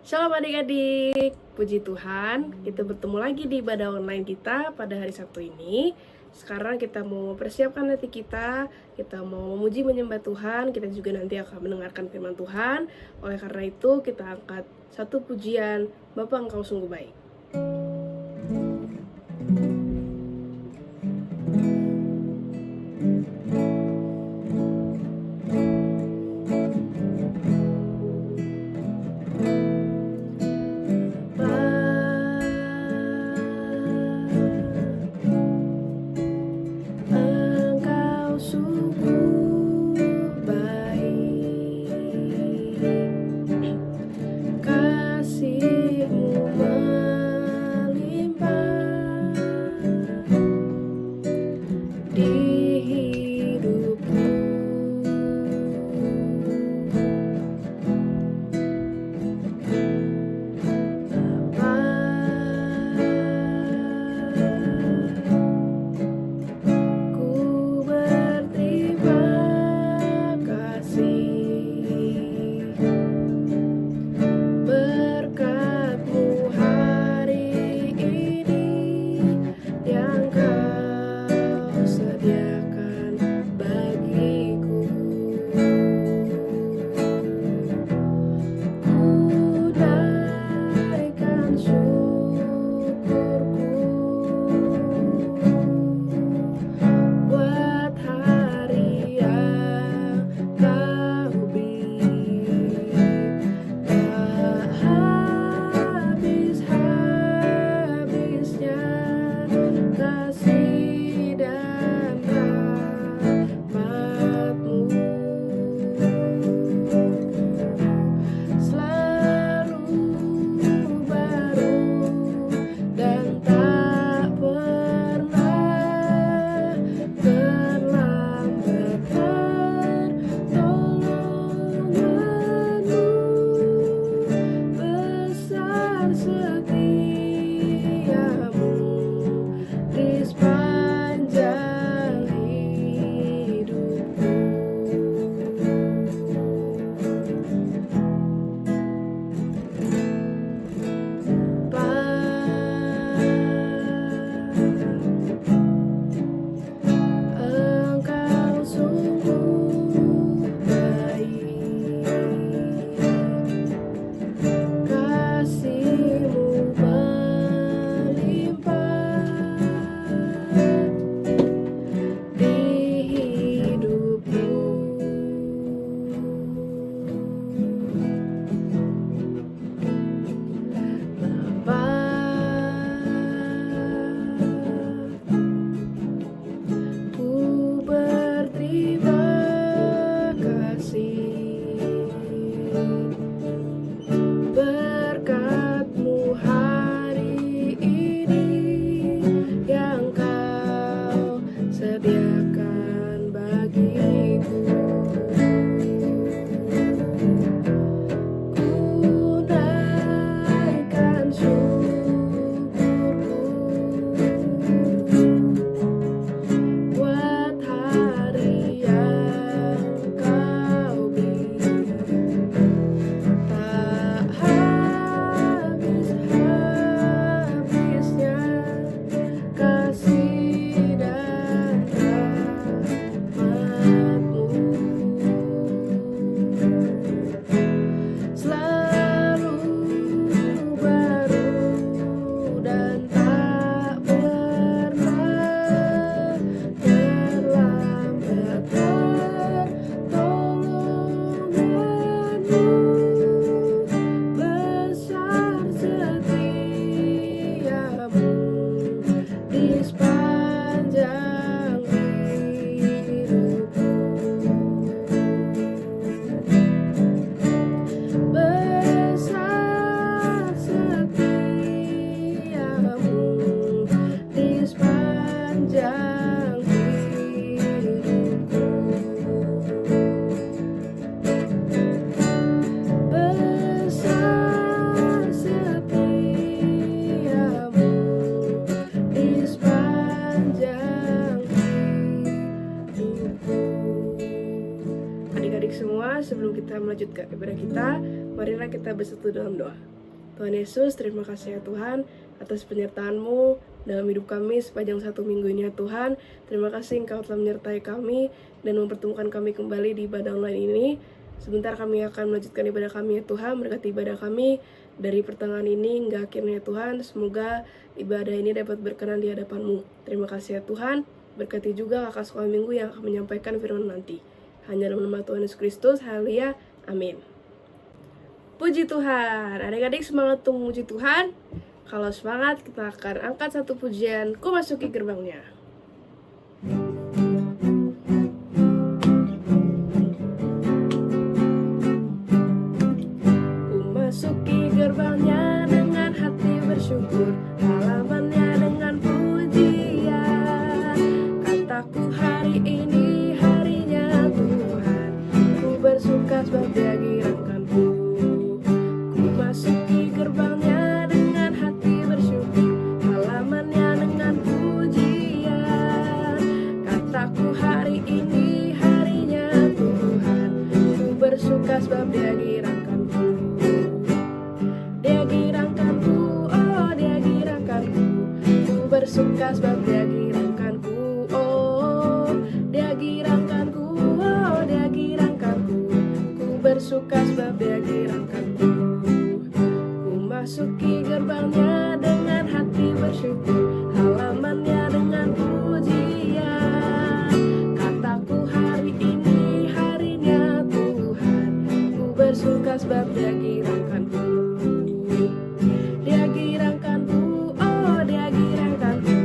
Shalom adik-adik, puji Tuhan, kita bertemu lagi di ibadah online kita pada hari Sabtu ini. Sekarang kita mau persiapkan hati kita mau memuji menyembah Tuhan, kita juga nanti akan mendengarkan firman Tuhan. Oleh karena itu kita angkat satu pujian, Bapa Engkau sungguh baik. Adik-adik semua, sebelum kita melanjutkan ibadah kita, marilah kita bersatu dalam doa. Tuhan Yesus, terima kasih ya Tuhan atas penyertaan-Mu dalam hidup kami sepanjang 1 minggu ini ya Tuhan. Terima kasih Engkau telah menyertai kami dan mempertemukan kami kembali di ibadah online ini. Sebentar kami akan melanjutkan ibadah kami ya Tuhan. Berkati ibadah kami dari pertengahan ini hingga akhirnya ya Tuhan. Semoga ibadah ini dapat berkenan di hadapan-Mu. Terima kasih ya Tuhan. Berkati juga kakak sekolah minggu yang akan menyampaikan firman nanti. Hanya dalam nama Tuhan Yesus Kristus. Haleluya. Amin. Puji Tuhan. Adik-adik semangat untuk memuji Tuhan. Kalau semangat, kita akan angkat satu pujian, Ku Masuki Gerbangnya. Ku masuki gerbangnya dengan hati bersyukur, halamannya dengan pujian. Kataku hari ini harinya Tuhan, ku bersuka sebab Dia giranganku. Ku masuki gerbangnya dengan hati bersyukur, halamannya dengan pujian. Kataku hari ini harinya Tuhan, ku bersuka sebab Dia giranganku. Dia girangkanku, oh Dia girangkanku. Ku bersuka sebab Dia girangkanku, oh Dia girangkanku, oh Dia girangkanku. Ku bersuka sebab Dia girangkanku. Ku masuki gerbangnya dengan hati bersyukur, halamannya dengan pujian. Kataku hari ini harinya Tuhan, ku bersuka sebab Dia girangkanku. Dia girangkanku, oh Dia girangkanku.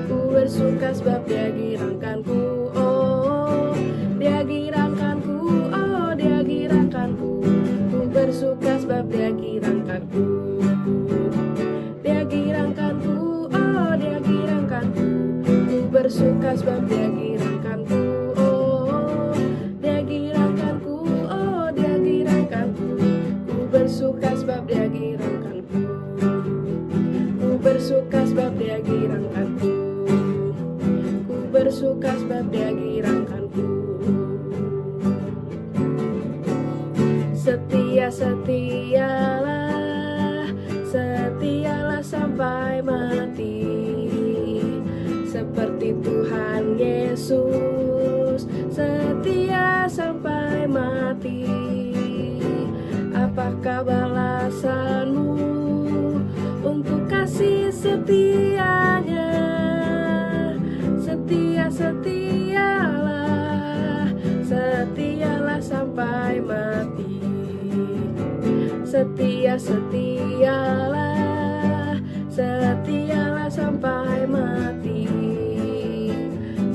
Ku bersuka sebab Dia girangkanku, oh Dia girangkanku, oh Dia girangkanku. Ku bersuka sebab Dia girangkanku. Dia girangkanku, oh Dia girangkanku. Ku bersuka sebab Dia girangkanku, oh Dia girangkanku, oh Dia girangkanku. Ku bersuka sebab Dia girangkanku. Ku bersuka sebab Dia girangkanku. Ku bersuka sebab Dia girangkanku. Setialah, setialah sampai mati, seperti Tuhan Yesus, setia sampai mati. Apakah balasanmu untuk kasih setianya? Setialah, setialah sampai mati. Setialah, setialah sampai mati,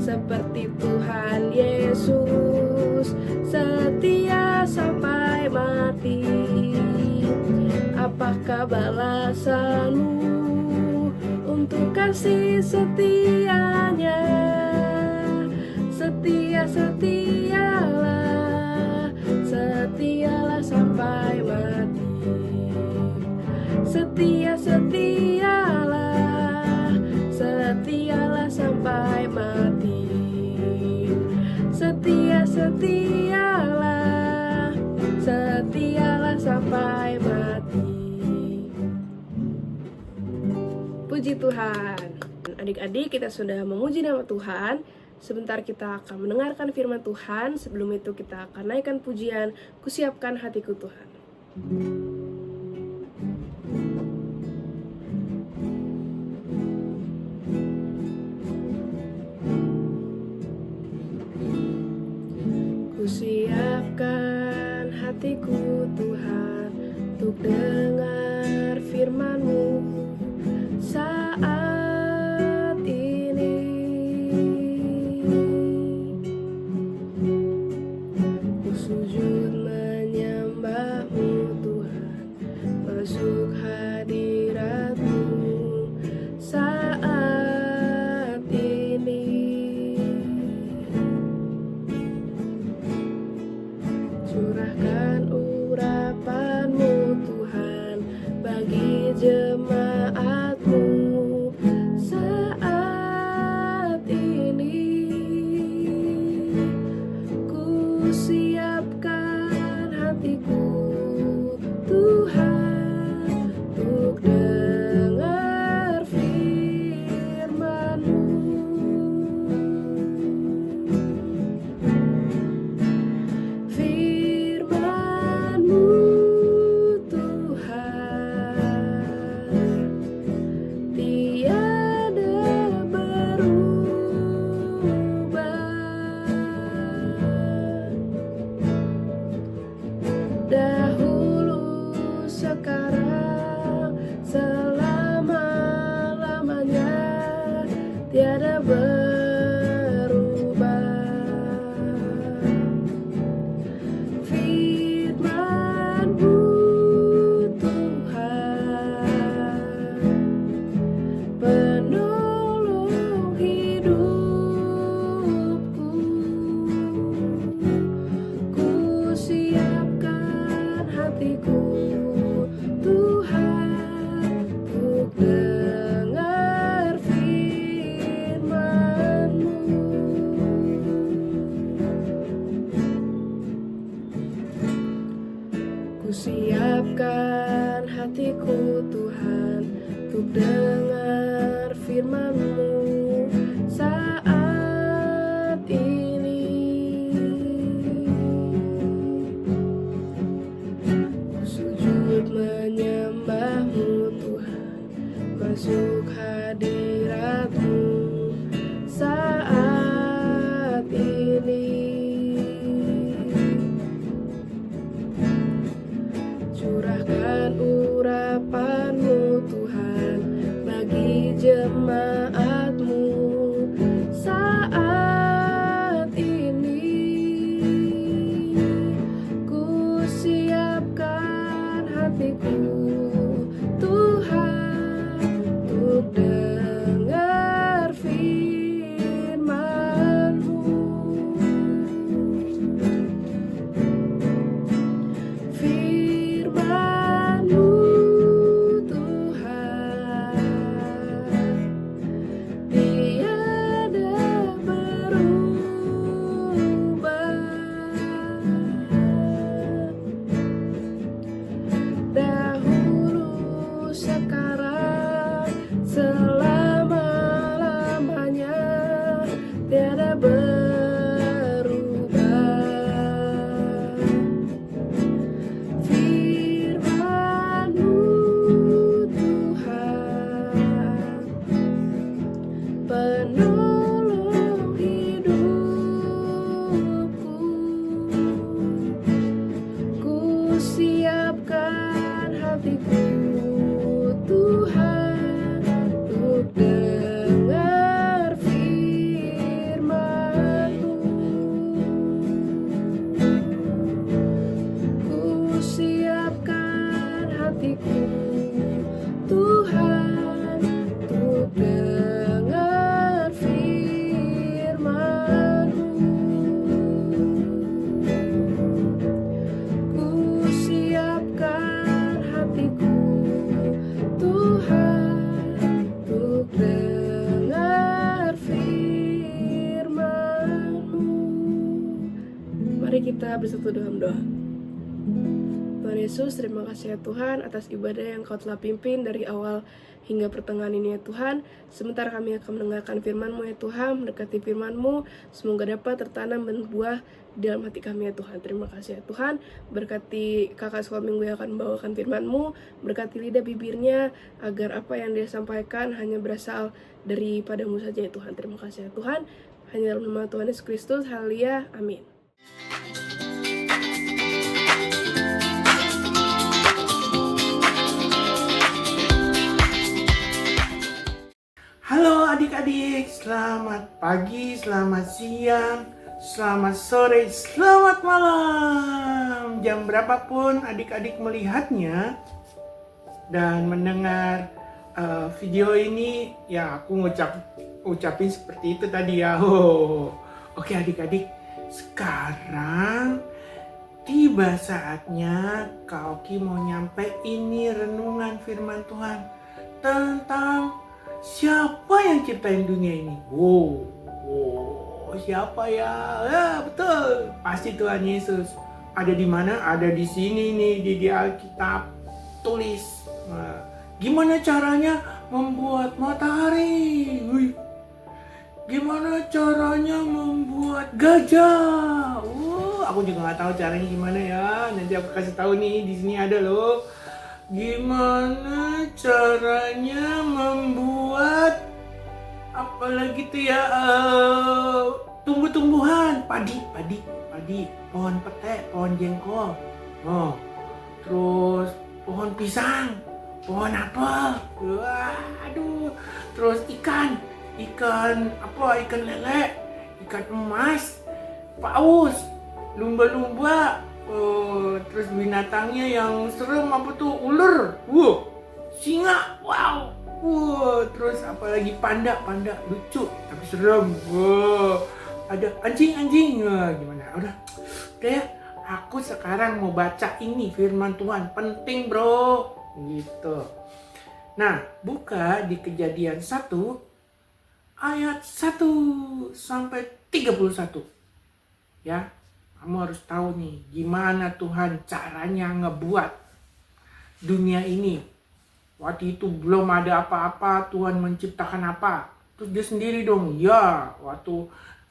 seperti Tuhan Yesus, setia sampai mati. Apakah balasanmu untuk kasih setianya? Setialah, setialah sampai mati. Setialah, setialah sampai mati. Setialah, setialah sampai mati. Puji Tuhan. Adik-adik, kita sudah memuji nama Tuhan. Sebentar kita akan mendengarkan firman Tuhan. Sebelum itu kita akan naikkan pujian, Kusiapkan Hatiku Tuhan. Kusiapkan hatiku Tuhan untuk dengar firman-Mu saat ini. Ku sujud menyembah-Mu Tuhan, masuk hadirat-Mu saat ini. Curahkan urapan-Mu Tuhan sekarang, selama-lamanya, tiada berubah. Firman-Mu Tuhan, penolong hidupku. Ku siapkan hatiku, Tuhan, untuk dengar firman-Mu. Ku siapkan hatiku, Tuhan, untuk dengar firman-Mu saat ini. Ku sujud menyembah-Mu, Tuhan, masuk hadirat-Mu saat ini. Curahkan urapan-Mu, Tuhan, bagi jemaat-Mu saat ini. Ku siapkan hatiku, Tuhan, untuk dengar firman-Mu. Firman-Mu Tuhan, tiada berubah. Dahulu, sekarang, selama-lamanya, tiada berubah. Firman-Mu Tuhan, penolong hidupku. Ku siapkan hatiku, Tuhan, untuk dengar firman-Mu. Ku siapkan hatiku, Tuhan, untuk dengar firman-Mu. Ku siapkan hatiku, Tuhan, untuk dengar firman-Mu. Mari kita bersatu dalam doa. Tuhan Yesus, terima kasih ya Tuhan atas ibadah yang Kau telah pimpin dari awal hingga pertengahan ini ya Tuhan. Sebentar kami akan mendengarkan firman-Mu ya Tuhan, mendekati firman-Mu, semoga dapat tertanam dan berbuah di dalam hati kami ya Tuhan. Terima kasih ya Tuhan, berkati kakak sekolah minggu yang akan membawakan firman-Mu, berkati lidah bibirnya, agar apa yang dia sampaikan hanya berasal daripada-Mu saja ya Tuhan. Terima kasih ya Tuhan, hanya dalam nama Tuhan Yesus Kristus, haleluya, amin. Halo adik-adik, selamat pagi, selamat siang, selamat sore, selamat malam. Jam berapapun adik-adik melihatnya dan mendengar video ini, ya aku ucapin seperti itu tadi ya. Oke adik-adik, sekarang tiba saatnya Kak Oki mau nyampe ini renungan firman Tuhan tentang siapa yang ciptain dunia ini? Siapa ya? Ya betul, pasti Tuhan Yesus. Ada di mana? Ada di sini nih di Alkitab tulis. Nah, gimana caranya membuat matahari? Gimana caranya membuat gajah? Aku juga nggak tahu caranya gimana ya. Nanti aku kasih tahu nih, di sini ada loh. Gimana caranya membuat apalagi tuh ya, tumbuh-tumbuhan, padi, pohon pete, pohon jengkol, terus pohon pisang, pohon apel, aduh, terus ikan apa, ikan lele, ikan emas, paus, lumba-lumba, terus binatangnya yang serem apa tuh, ular, singa, wow, terus apalagi panda lucu tapi serem, ada anjing, gimana, udah ya, aku sekarang mau baca ini firman Tuhan, penting bro, gitu. Nah, buka di Kejadian 1 ayat 1 sampai 31. Ya, kamu harus tahu nih gimana Tuhan caranya ngebuat dunia ini. Waktu itu belum ada apa-apa, Tuhan menciptakan apa? Terus dia sendiri dong, ya,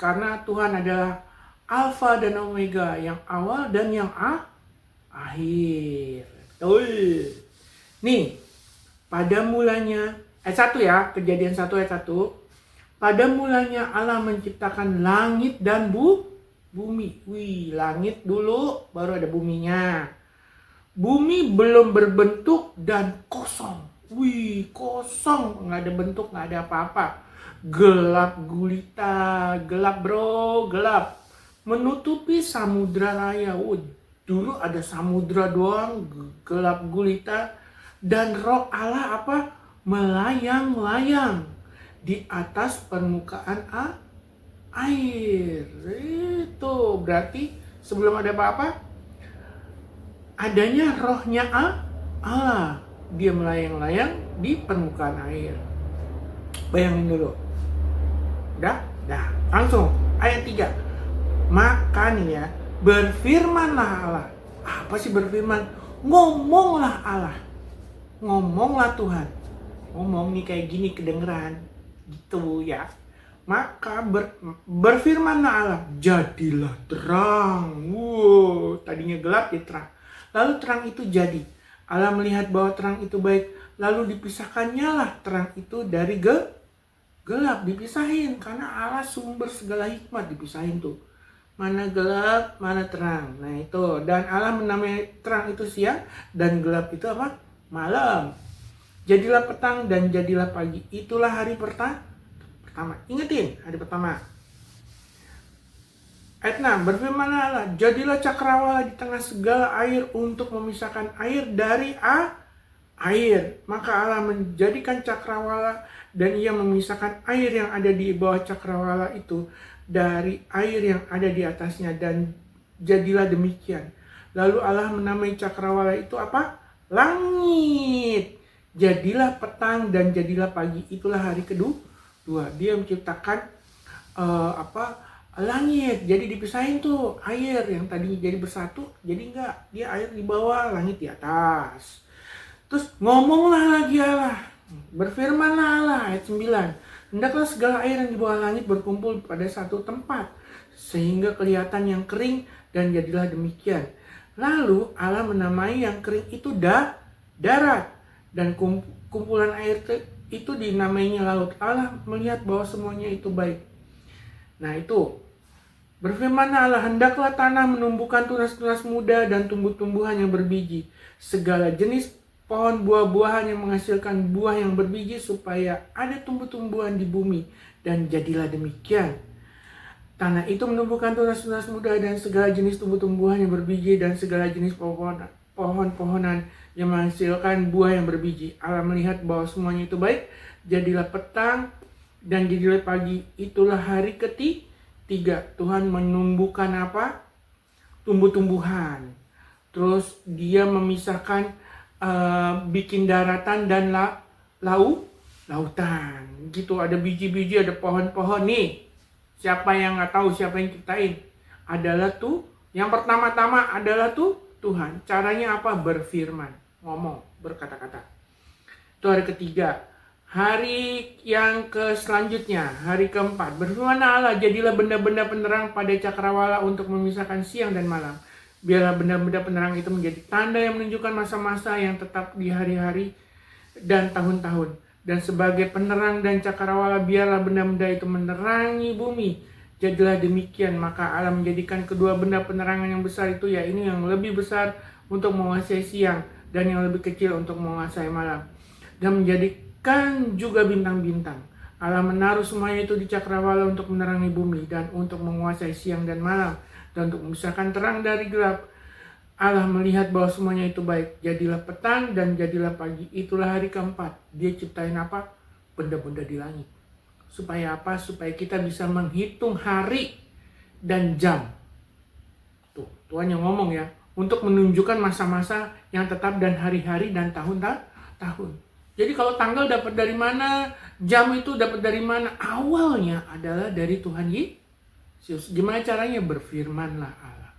karena Tuhan adalah Alfa dan Omega, yang awal dan yang akhir. Betul. Nih, pada mulanya, ayat 1 ya, Kejadian 1 ayat 1. Pada mulanya Allah menciptakan langit dan bumi. Langit dulu, baru ada buminya. Bumi belum berbentuk dan kosong. Kosong, nggak ada bentuk, nggak ada apa-apa. Gelap gulita, gelap bro, gelap. Menutupi samudra raya. Dulu ada samudra doang, gelap gulita. Dan roh Allah apa? Melayang-layang di atas permukaan air. Itu berarti sebelum ada apa-apa, adanya rohnya Allah. Dia melayang-layang di permukaan air. Bayangin dulu. Udah? Langsung ayat 3. Maka nih ya, berfirmanlah Allah. Apa sih berfirman? Ngomonglah Allah. Ngomonglah Tuhan. Ngomong nih kayak gini kedengeran. Gitu ya. Maka berfirmanlah Allah, jadilah terang. Tadinya gelap ya terang. Lalu terang itu jadi. Allah melihat bahwa terang itu baik. Lalu dipisahkannya lah terang itu dari gelap. Dipisahin. Karena Allah sumber segala hikmat, dipisahin tuh. Mana gelap, mana terang. Nah itu. Dan Allah menamai terang itu siang. Dan gelap itu apa? Malam. Jadilah petang dan jadilah pagi. Itulah hari pertama. Ingetin hari pertama. Ayat 6. Berfirmanlah Allah, jadilah cakrawala di tengah segala air untuk memisahkan air dari air. Maka Allah menjadikan cakrawala dan ia memisahkan air yang ada di bawah cakrawala itu dari air yang ada di atasnya, dan jadilah demikian. Lalu Allah menamai cakrawala itu apa? Langit. Jadilah petang dan jadilah pagi. Itulah hari kedua. Dia menciptakan langit. Jadi dipisahin tuh air yang tadi jadi bersatu, jadi enggak, dia air di bawah, langit di atas. Terus ngomonglah lagi Allah. Berfirmanlah Allah ayat 9. Hendaklah segala air yang di bawah langit berkumpul pada satu tempat, sehingga kelihatan yang kering, dan jadilah demikian. Lalu Allah menamai yang kering itu darat, dan kumpulan air itu dinamainya laut. Allah melihat bahwa semuanya itu baik. Nah itu, berfirmanlah Allah, hendaklah tanah menumbuhkan tunas-tunas muda dan tumbuh-tumbuhan yang berbiji, segala jenis pohon buah-buahan yang menghasilkan buah yang berbiji, supaya ada tumbuh-tumbuhan di bumi. Dan jadilah demikian. Tanah itu menumbuhkan tunas-tunas muda dan segala jenis tumbuh-tumbuhan yang berbiji, dan segala jenis pohon-pohonan yang menghasilkan buah yang berbiji. Allah melihat bahwa semuanya itu baik. Jadilah petang dan jadilah pagi. Itulah hari ketiga. Tuhan menumbuhkan apa? Tumbuh-tumbuhan. Terus dia memisahkan, bikin daratan dan lautan. Gitu, ada biji-biji, ada pohon-pohon nih. Siapa yang nggak tahu, siapa yang ciptain? Adalah tuh, yang pertama-tama adalah tuh Tuhan. Caranya apa? Berfirman. Ngomong, berkata-kata. Itu hari ketiga. Hari yang selanjutnya, hari keempat, berfirman Allah, jadilah benda-benda penerang pada cakrawala untuk memisahkan siang dan malam. Biarlah benda-benda penerang itu menjadi tanda yang menunjukkan masa-masa yang tetap di hari-hari dan tahun-tahun. Dan sebagai penerang dan cakrawala, biarlah benda-benda itu menerangi bumi. Jadilah demikian. Maka Allah menjadikan kedua benda penerangan yang besar itu, ya ini yang lebih besar untuk menguasai siang, dan yang lebih kecil untuk menguasai malam, dan menjadikan juga bintang-bintang. Allah menaruh semuanya itu di cakrawala untuk menerangi bumi dan untuk menguasai siang dan malam dan untuk memisahkan terang dari gelap. Allah melihat bahwa semuanya itu baik. Jadilah petang dan jadilah pagi. Itulah hari keempat. Dia ciptain apa? Benda-benda di langit. Supaya apa? Supaya kita bisa menghitung hari dan jam. Tuh, Tuhan yang ngomong ya. Untuk menunjukkan masa-masa yang tetap dan hari-hari dan tahun-tahun. Jadi kalau tanggal dapat dari mana, jam itu dapat dari mana? Awalnya adalah dari Tuhan Yesus. Gimana caranya? Berfirmanlah Allah.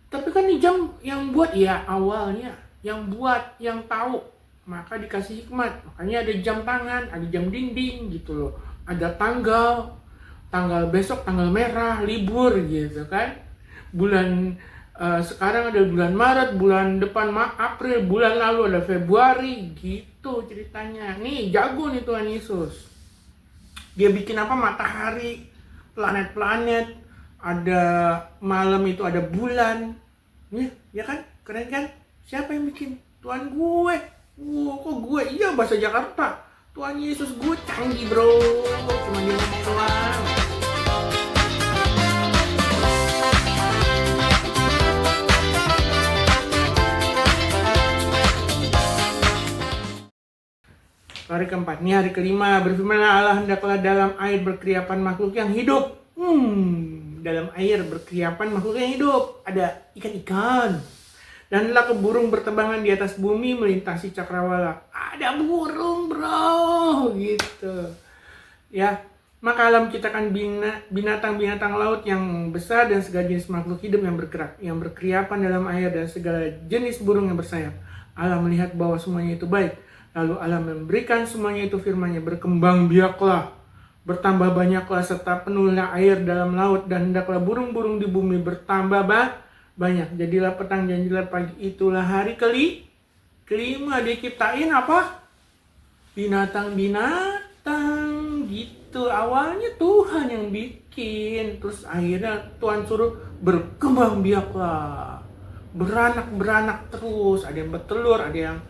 Tapi kan di jam yang buat ya awalnya, yang buat, yang tahu. Maka dikasih hikmat. Makanya ada jam tangan, ada jam dinding gitu loh. Ada tanggal besok tanggal merah, libur gitu kan. Sekarang ada bulan Maret, bulan depan April, bulan lalu ada Februari, gitu ceritanya. Nih jago nih Tuhan Yesus. Dia bikin apa? Matahari, planet-planet, ada malam itu ada bulan. Ya kan? Keren kan? Siapa yang bikin? Tuhan gue. Kok gue? Iya bahasa Jakarta. Tuhan Yesus gue canggih bro. Cuma dia ngomong doang. Hari keempat, ini hari kelima. Berfirmanlah Allah, hendaklah dalam air berkeriapan makhluk yang hidup. Dalam air berkeriapan makhluk yang hidup. Ada ikan-ikan. Dan hendaklah burung bertebangan di atas bumi melintasi cakrawala. Ada burung bro, gitu. Ya, maka Allah menciptakan binatang-binatang laut yang besar dan segala jenis makhluk hidup yang bergerak, yang berkeriapan dalam air dan segala jenis burung yang bersayap. Allah melihat bahwa semuanya itu baik. Lalu Allah memberikan semuanya itu firman-Nya, berkembang biaklah, bertambah banyaklah serta penuhlah air dalam laut dan hendaklah burung-burung di bumi bertambah banyak. Jadilah petang, jadilah pagi. Itulah hari kelima. Diciptain apa? Binatang-binatang gitu. Awalnya Tuhan yang bikin, terus akhirnya Tuhan suruh berkembang biaklah, beranak terus. Ada yang bertelur, ada yang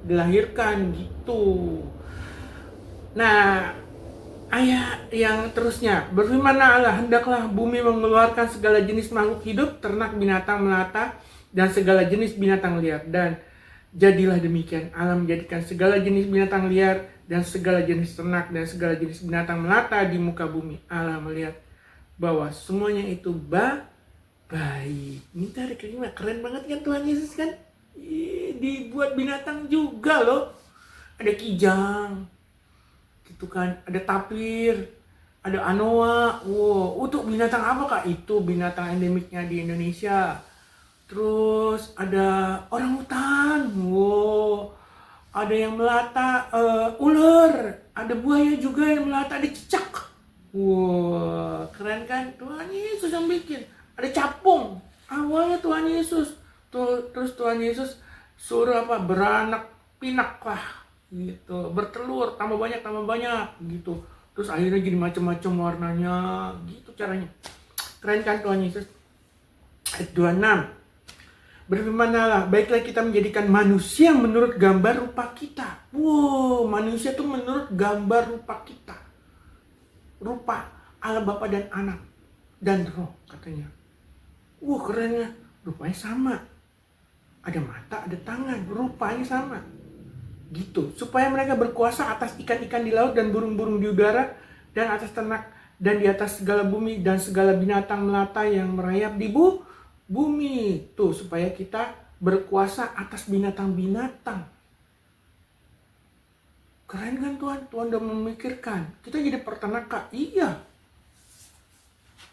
dilahirkan gitu. Nah, ayat yang terusnya, berfirmanlah Allah, hendaklah bumi mengeluarkan segala jenis makhluk hidup, ternak, binatang melata, dan segala jenis binatang liar. Dan jadilah demikian. Allah menjadikan segala jenis binatang liar dan segala jenis ternak dan segala jenis binatang melata di muka bumi. Allah melihat bahwa semuanya itu baik. Ini hari kelima, keren banget kan Tuhan Yesus kan? Dibuat binatang juga loh. Ada kijang gitu kan, ada tapir, ada anoa. Untuk binatang apa kak? Itu binatang endemiknya di Indonesia. Terus ada orangutan. Ada yang melata, ular. Ada buaya juga yang melata, ada cicak. Keren kan? Tuhan Yesus yang bikin. Ada capung. Awalnya Tuhan Yesus. Terus Tuhan Yesus suruh apa? Beranak pinak lah gitu, bertelur tambah banyak gitu. Terus akhirnya jadi macam-macam warnanya gitu caranya. Keren kan Tuhan Yesus? Ayat 26. Berfirmanlah, baiklah kita menjadikan manusia menurut gambar rupa kita. Manusia tuh menurut gambar rupa kita. Rupa Allah Bapa dan Anak dan Roh katanya. Kerennya. Rupanya sama. Ada mata, ada tangan, rupanya sama. Gitu, supaya mereka berkuasa atas ikan-ikan di laut dan burung-burung di udara dan atas ternak dan di atas segala bumi dan segala binatang melata yang merayap di bumi. Tuh, supaya kita berkuasa atas binatang-binatang. Keren kan Tuhan? Tuhan udah memikirkan. Kita jadi peternak kak? Iya.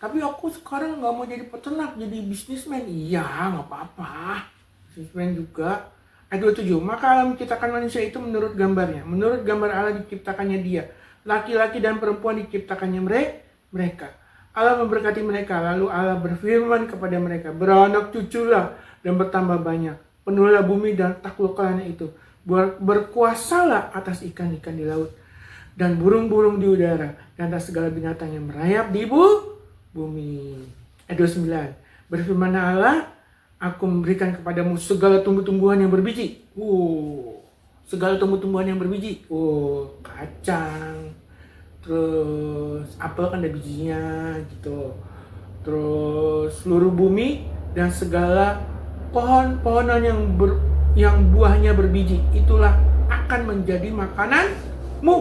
Tapi aku sekarang gak mau jadi peternak, jadi bisnismen. Iya, gak apa-apa. Bisnismen juga. Ayat 27. Maka Allah menciptakan manusia itu menurut gambarnya. Menurut gambar Allah diciptakannya dia. Laki-laki dan perempuan diciptakannya mereka. Allah memberkati mereka. Lalu Allah berfirman kepada mereka, beranak cuculah dan bertambah banyak. Penuhilah bumi dan taklukkanlah itu. Berkuasalah atas ikan-ikan di laut dan burung-burung di udara dan atas segala binatang yang merayap di bumi. Ayat 29. Berfirman Allah, Aku memberikan kepadamu segala tumbuh-tumbuhan yang berbiji. Segala tumbuh-tumbuhan yang berbiji. Kacang. Terus apel kan ada bijinya gitu. Terus seluruh bumi dan segala pohon-pohonan yang buahnya berbiji, itulah akan menjadi makananmu.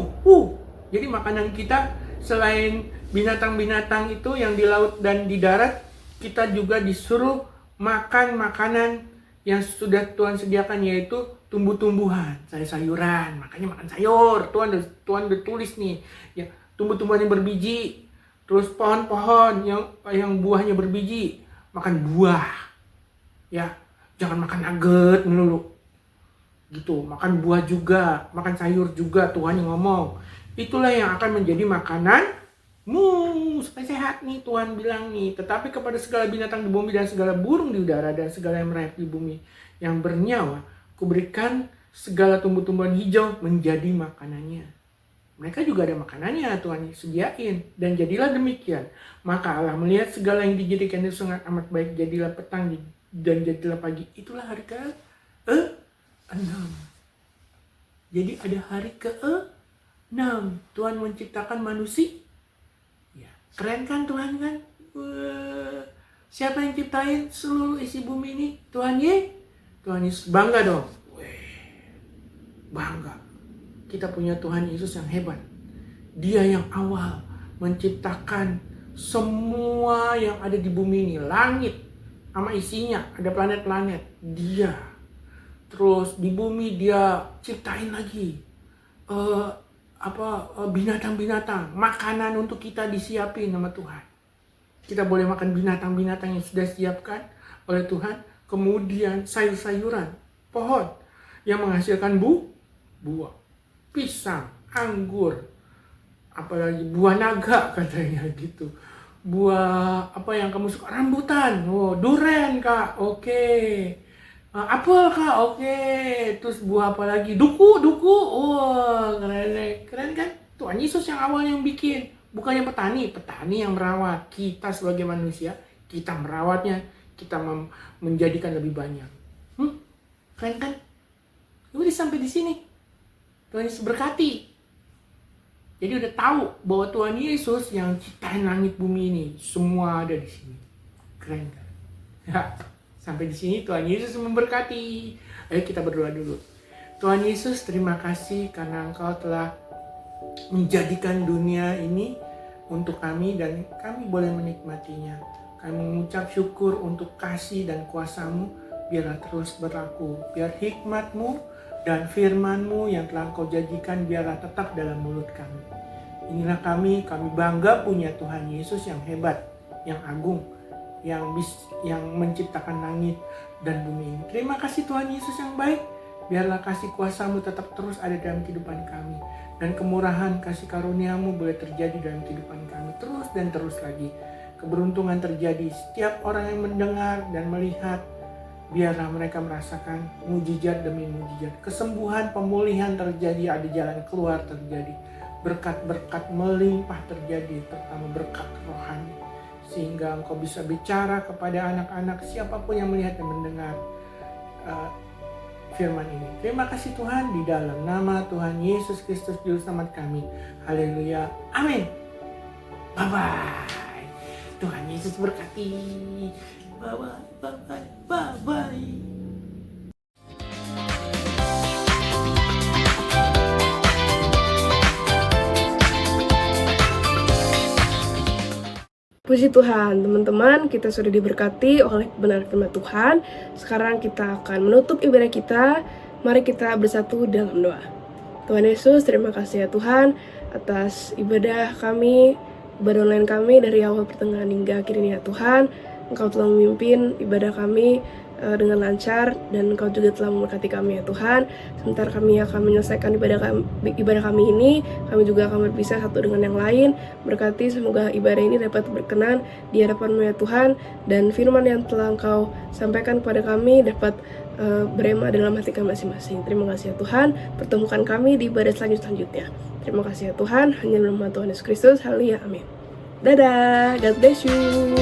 Jadi makanan kita selain binatang-binatang itu yang di laut dan di darat, kita juga disuruh makan makanan yang sudah Tuhan sediakan, yaitu tumbuh-tumbuhan, sayur-sayuran. Makanya makan sayur. Tuhan udah tulis nih, ya, tumbuh-tumbuhan yang berbiji. Terus pohon-pohon yang buahnya berbiji, makan buah. Ya, jangan makan nugget melulu. Gitu, makan buah juga, makan sayur juga, Tuhan yang ngomong. Itulah yang akan menjadi makananmu supaya sehat nih, Tuhan bilang nih. Tetapi kepada segala binatang di bumi dan segala burung di udara dan segala yang merayap di bumi yang bernyawa, kuberikan segala tumbuh-tumbuhan hijau menjadi makanannya. Mereka juga ada makanannya, Tuhan sediain. Dan jadilah demikian. Maka Allah melihat segala yang dijadikan itu sangat amat baik. Jadilah petang dan jadilah pagi. Itulah hari ke-6. Jadi ada hari ke-6. Tuhan menciptakan manusia. Ya, keren kan Tuhan kan? Siapa yang ciptain seluruh isi bumi ini? Tuhan Yesus. Bangga dong. Bangga. Kita punya Tuhan Yesus yang hebat. Dia yang awal menciptakan semua yang ada di bumi ini. Langit sama isinya, ada planet-planet. Dia. Terus di bumi dia ciptain lagi binatang-binatang. Makanan untuk kita disiapin sama Tuhan. Kita boleh makan binatang-binatang yang sudah disiapkan oleh Tuhan. Kemudian sayur-sayuran, pohon yang menghasilkan buah. Pisang, anggur, apalagi buah naga katanya gitu. Buah apa yang kamu suka? Rambutan, durian kak, oke. Apel kak, oke. Terus buah apa lagi? Duku, keren kan? Tuhan Yesus yang awal yang bikin, bukannya petani yang merawat. Kita sebagai manusia, kita merawatnya, kita menjadikan lebih banyak. Keren kan? Udah sampai di sini. Tuhan Yesus berkati. Jadi udah tahu bahwa Tuhan Yesus yang ciptain langit bumi ini, semua ada di sini. Keren kan? Ya, sampai di sini Tuhan Yesus memberkati. Ayo kita berdoa dulu. Tuhan Yesus, terima kasih karena Engkau telah menjadikan dunia ini untuk kami dan kami boleh menikmatinya. Kami mengucap syukur untuk kasih dan kuasa-Mu, biarlah terus berlaku. Biar hikmat-Mu dan firman-Mu yang telah Engkau janjikan biarlah tetap dalam mulut kami. Inilah kami bangga punya Tuhan Yesus yang hebat, yang agung, yang menciptakan langit dan bumi ini. Terima kasih Tuhan Yesus yang baik. Biarlah kasih kuasa-Mu tetap terus ada dalam kehidupan kami. Dan kemurahan kasih karunia-Mu boleh terjadi dalam kehidupan kami terus dan terus lagi. Keberuntungan terjadi setiap orang yang mendengar dan melihat. Biarlah mereka merasakan mujizat demi mujizat. Kesembuhan, pemulihan terjadi, ada jalan keluar terjadi. Berkat-berkat melimpah terjadi, terutama berkat rohani. Sehingga Engkau bisa bicara kepada anak-anak, siapapun yang melihat dan mendengar firman ini. Terima kasih Tuhan, di dalam nama Tuhan Yesus Kristus Juru Selamat kami. Haleluya. Amin. Bye-bye. Tuhan Yesus berkati. Bye-bye. Puji Tuhan, teman-teman, kita sudah diberkati oleh kebenaran firman Tuhan. Sekarang kita akan menutup ibadah kita. Mari kita bersatu dalam doa. Tuhan Yesus, terima kasih ya Tuhan atas ibadah kami, ibadah online kami dari awal pertengahan hingga akhir ini ya Tuhan. Engkau telah memimpin ibadah kami dengan lancar dan Engkau juga telah memberkati kami ya Tuhan. Sementara kami akan menyelesaikan ibadah kami ini, kami juga akan berpisah satu dengan yang lain. Berkati semoga ibadah ini dapat berkenan di hadapan-Mu ya Tuhan, dan firman yang telah Engkau sampaikan kepada kami dapat berema dalam hati kami masing-masing. Terima kasih ya Tuhan, pertemukan kami di ibadah selanjutnya. Terima kasih ya Tuhan, hanya dalam nama Tuhan Yesus Kristus. Haleluya, amin. Dadah, God bless you.